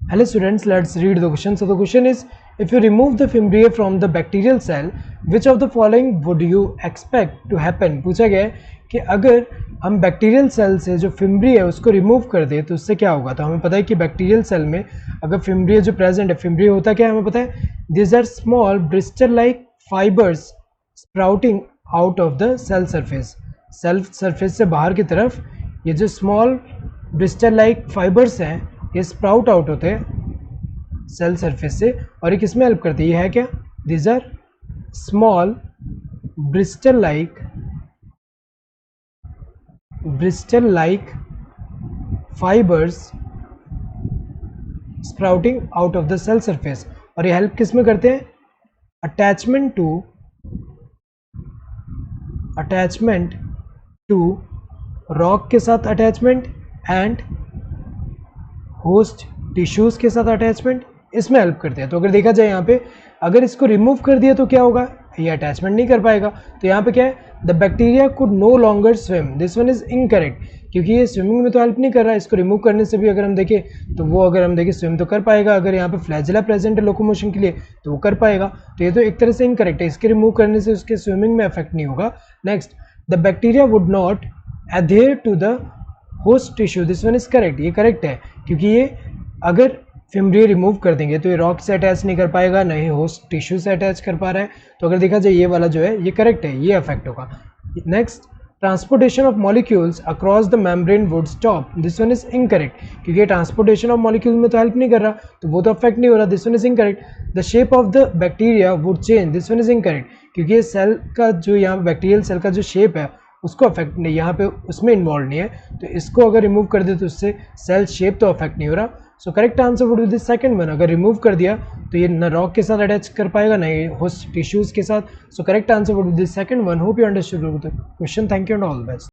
Hello students, let's read the question. So the question is, if you remove the fimbriae from the bacterial cell, which of the following would you expect to happen? पूछा गया है कि अगर हम bacterial cell से जो fimbriae है उसको रिमूव कर दे तो उससे क्या होगा। तो हमें पता है कि बैक्टीरियल सेल में अगर फिम्ब्री जो प्रेजेंट है, फिम्ब्री होता क्या है हमें पता है, this are small bristle like fibres sprouting out of the cell surface. Cell surface से बाहर की तरफ ये जो स्मॉल ब्रिस्टल लाइक फाइबर्स हैं ये स्प्राउट आउट होते हैं सेल सरफेस से और ये किसमें हेल्प करते हैं, ये है क्या, this are small bristle like fibres sprouting out of the cell surface. और ये हेल्प किसमें करते हैं, अटैचमेंट टू रॉक के साथ अटैचमेंट एंड होस्ट टिश्यूज के साथ अटैचमेंट, इसमें हेल्प करते हैं। तो अगर देखा जाए यहाँ पे अगर इसको रिमूव कर दिया तो क्या होगा, ये अटैचमेंट नहीं कर पाएगा। तो यहाँ पे क्या है, the bacteria could no longer swim, this one is incorrect, क्योंकि ये स्विमिंग में तो हेल्प नहीं कर रहा है। इसको रिमूव करने से भी अगर हम देखें तो वो अगर हम देखें स्विम तो कर पाएगा, अगर यहाँ पे फ्लैजिला प्रेजेंट है लोकोमोशन के लिए तो वो कर पाएगा। तो ये तो एक तरह से इनकरेक्ट है, इसके रिमूव करने से उसके स्विमिंग में इफेक्ट नहीं होगा। Next, the bacteria would not adhere to the host tissue, this one is correct, ये करेक्ट है, क्योंकि ये अगर फिम्ब्रिया रिमूव कर देंगे तो ये रॉक से अटैच नहीं कर पाएगा, ना ही होस्ट टिश्यू से अटैच कर पा रहा है। तो अगर देखा जाए ये वाला जो है ये करेक्ट है, ये अफेक्ट होगा। Next, transportation of molecules across the membrane would stop, this one is incorrect, क्योंकि ट्रांसपोर्टेशन ऑफ मॉलिक्यूल में तो हेल्प नहीं कर रहा तो वो तो अफेक्ट नहीं हो रहा, this one is incorrect. The shape of the bacteria would change, this one is incorrect, क्योंकि ये सेल का जो यहाँ बैक्टीरियल सेल का जो शेप है उसको अफेक्ट नहीं, यहाँ पे उसमें इन्वॉल्व नहीं है। तो इसको अगर रिमूव कर दे तो उससे सेल शेप तो अफेक्ट नहीं हो रहा। So correct answer would be the second one, अगर रिमूव कर दिया तो ये न रॉक के साथ अटैच कर पाएगा ना ही होस्ट टिश्यूज के साथ। So correct answer would be the second one. Hope you understood the question, thank you and all the best.